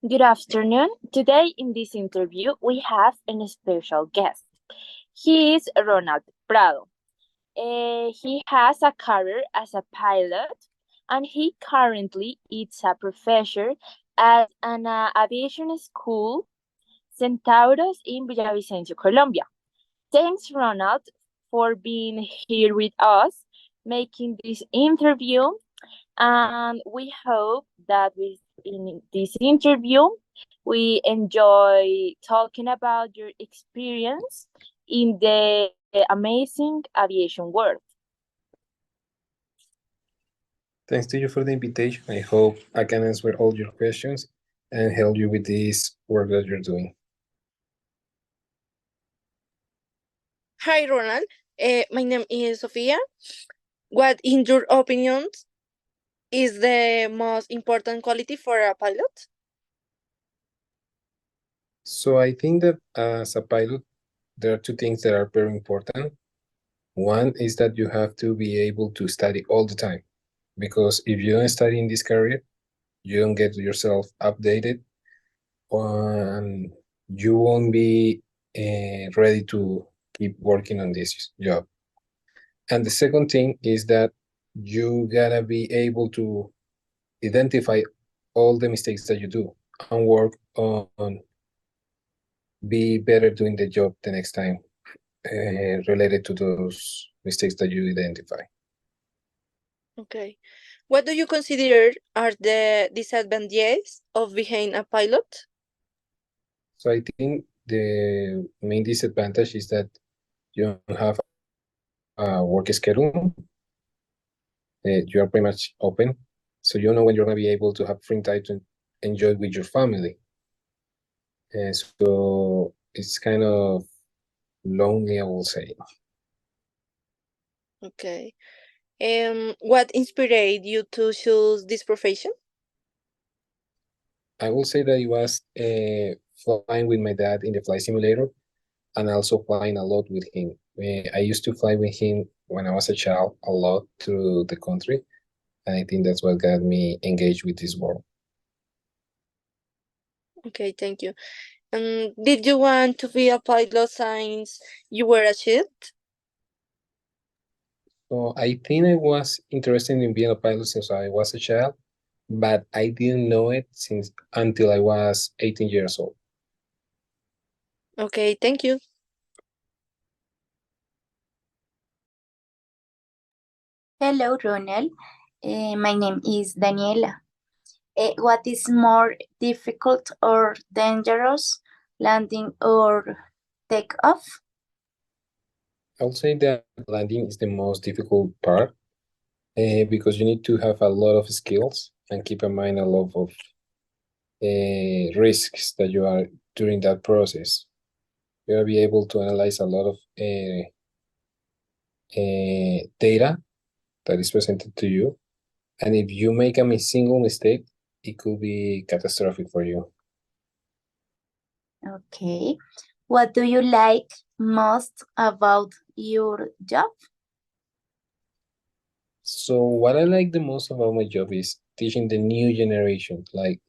Good afternoon. Today in this interview, we have a special guest. He is Ronald Prado. He has a career as a pilot and he currently is a professor at an aviation school, Centauros in Villavicencio, Colombia. Thanks, Ronald, for being here with us, making this interview, and we hope that in this interview we enjoy talking about your experience in the amazing aviation world. Thanks to you for the invitation. I hope I can answer all your questions and help you with this work that you're doing. Hi, Ronald. My name is Sofia. What, in your opinion, is the most important quality for a pilot? So I think that as a pilot, there are two things that are very important. One is that you have to be able to study all the time, because if you don't study in this career, you don't get yourself updated, and you won't be ready to keep working on this job. And the second thing is that you gotta be able to identify all the mistakes that you do and work on be better doing the job the next time related to those mistakes that you identify. Okay. What do you consider are the disadvantages of being a pilot? So I think the main disadvantage is that you don't have a work schedule. You are pretty much open, so you know when you're gonna be able to have free time to enjoy with your family. So it's kind of lonely, I will say. Okay. What inspired you to choose this profession? I will say that it was flying with my dad in the flight simulator and also flying a lot with him. I used to fly with him when I was a child a lot through the country, and I think that's what got me engaged with this world. Okay, thank you. Did you want to be a pilot since you were a child? So I think I was interested in being a pilot since I was a child, but I didn't know it since until I was 18 years old. Okay, thank you. Hello, Ronald. My name is Daniela. What is more difficult or dangerous, landing or takeoff? I would say that landing is the most difficult part because you need to have a lot of skills and keep in mind a lot of risks that you are during that process. You will be able to analyze a lot of data that is presented to you, and if you make a single mistake, it could be catastrophic for you. Okay. What do you like most about your job? So what I like the most about my job is teaching the new generation, like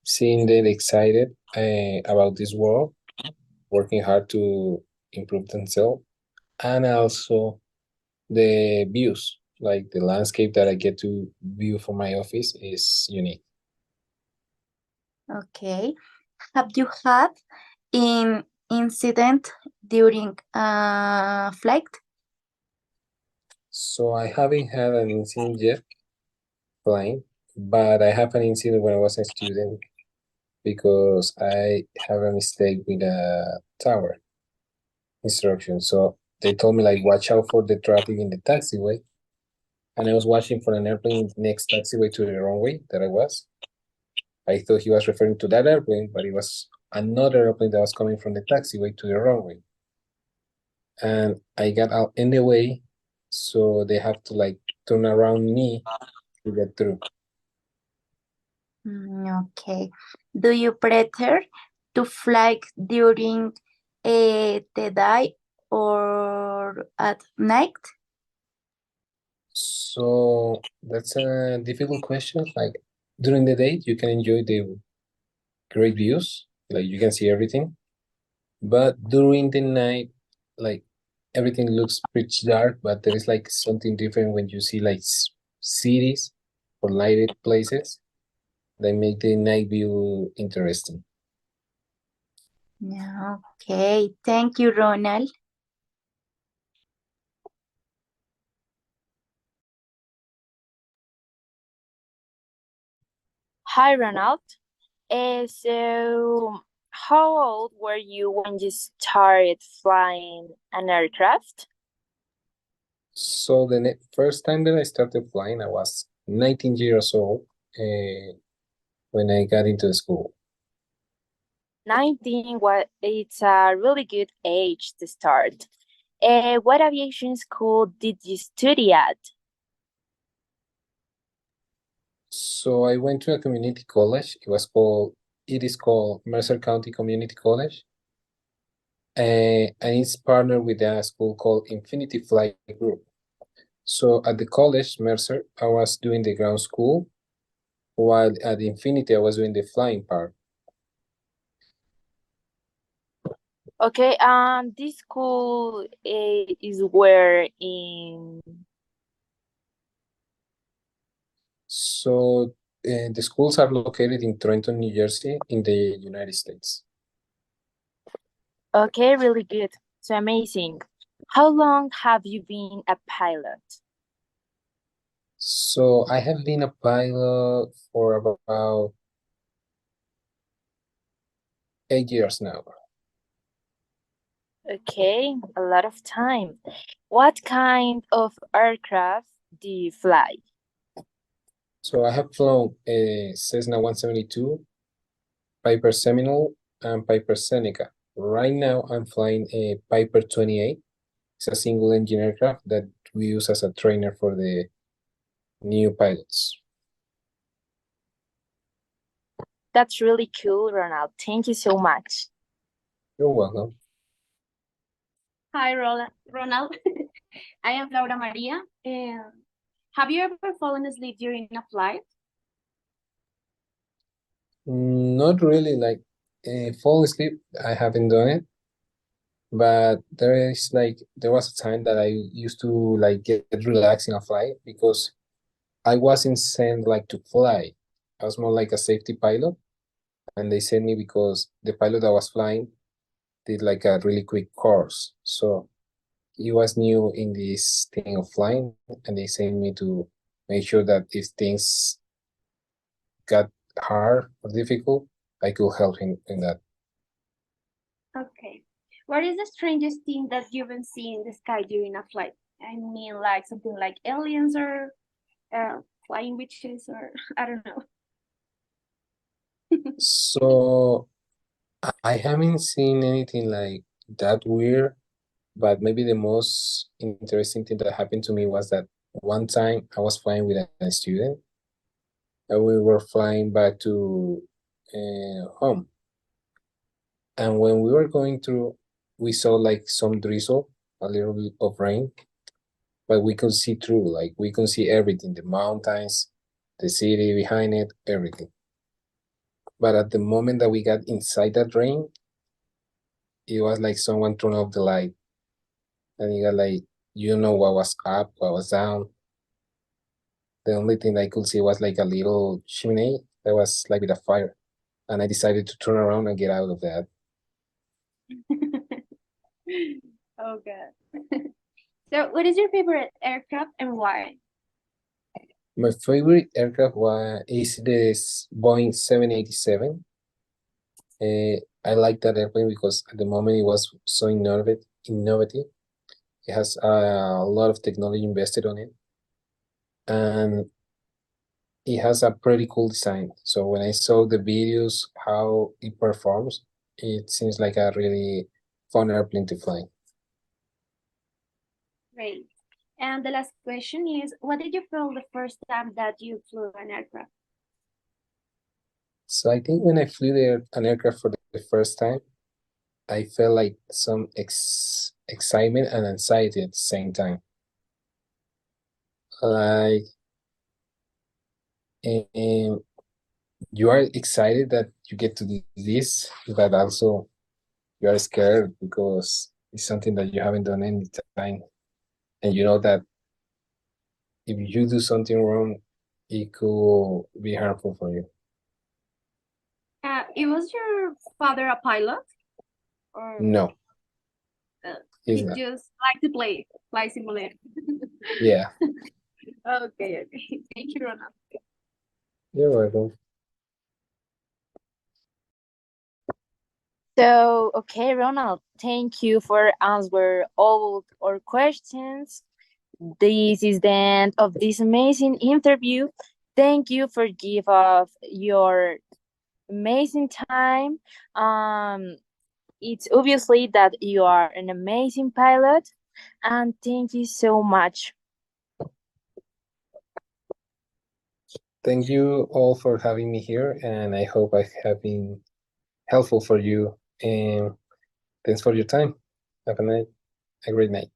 seeing them excited about this world, working hard to improve themselves, and also the views, like the landscape that I get to view from my office is unique. Okay. Have you had an incident during a flight? So I haven't had an incident yet flying, but I have an incident when I was a student because I have a mistake with a tower instruction. So they told me like watch out for the traffic in the taxiway, and I was watching for an airplane next taxiway to the runway that I was. I thought he was referring to that airplane, but it was another airplane that was coming from the taxiway to the runway. And I got out in the way, so they have to like turn around me to get through. Okay. Do you prefer to fly during the day or at night? So that's a difficult question. Like during the day, you can enjoy great views, like you can see everything. But during the night, like everything looks pitch dark, but there is like something different when you see like cities or lighted places that make the night view interesting. Yeah, okay, thank you, Ronald. Hi, Ronald. So, how old were you when you started flying an aircraft? So the first time that I started flying, I was 19 years old when I got into school. 19, it's a really good age to start. What aviation school did you study at? So I went to a community college. It is called Mercer County Community College. And it's partnered with a school called Infinity Flight Group. So at the college, Mercer, I was doing the ground school, while at Infinity, I was doing the flying part. Okay, this school is where in. So the schools are located in Trenton, New Jersey, in the United States. Okay, really good. So amazing. How long have you been a pilot? So I have been a pilot for about 8 years now. Okay, a lot of time. What kind of aircraft do you fly? So I have flown a Cessna 172, Piper Seminole, and Piper Seneca. Right now, I'm flying a Piper 28. It's a single engine aircraft that we use as a trainer for the new pilots. That's really cool, Ronald. Thank you so much. You're welcome. Hi, Ronald. I am Laura Maria. Have you ever fallen asleep during a flight? Not really, like fall asleep, I haven't done it. But there was a time that I used to like get relaxed in a flight because I wasn't sent like to fly. I was more like a safety pilot, and they sent me because the pilot that was flying did like a really quick course. So he was new in this thing of flying, and they sent me to make sure that if things got hard or difficult, I could help him in that. Okay. What is the strangest thing that you've been seeing in the sky during a flight? I mean, like something like aliens or flying witches or I don't know. So I haven't seen anything like that weird, but maybe the most interesting thing that happened to me was that one time I was flying with a student, and we were flying back to home. And when we were going through, we saw like some drizzle, a little bit of rain, but we could see through, like we could see everything, the mountains, the city behind it, everything. But at the moment that we got inside that rain, it was like someone turned off the light, and you got like, you know what was up, what was down. The only thing I could see was like a little chimney that was like with a fire, and I decided to turn around and get out of that. Oh God. So, what is your favorite aircraft and why? My favorite aircraft is this Boeing 787. I like that airplane because at the moment it was so innovative. It has a lot of technology invested on it, and it has a pretty cool design. So when I saw the videos, how it performs, it seems like a really fun airplane to fly. Great. And the last question is, what did you feel the first time that you flew an aircraft? So I think when I flew an aircraft for the first time, I felt like some excitement and anxiety at the same time. Like, you are excited that you get to do this, but also you are scared because it's something that you haven't done any time, and you know that if you do something wrong, it could be harmful for you. It was your father a pilot? Or No, Uh, he's he not. just like to play Flight Simulator? Yeah, Okay, thank you, Ronald. you're welcome. So, okay, Ronald, thank you for answering all our questions. This is the end of this amazing interview. Thank you for give us your amazing time. It's obviously that you are an amazing pilot, and thank you so much. Thank you all for having me here, and I hope I have been helpful for you. And thanks for your time. Have a great night.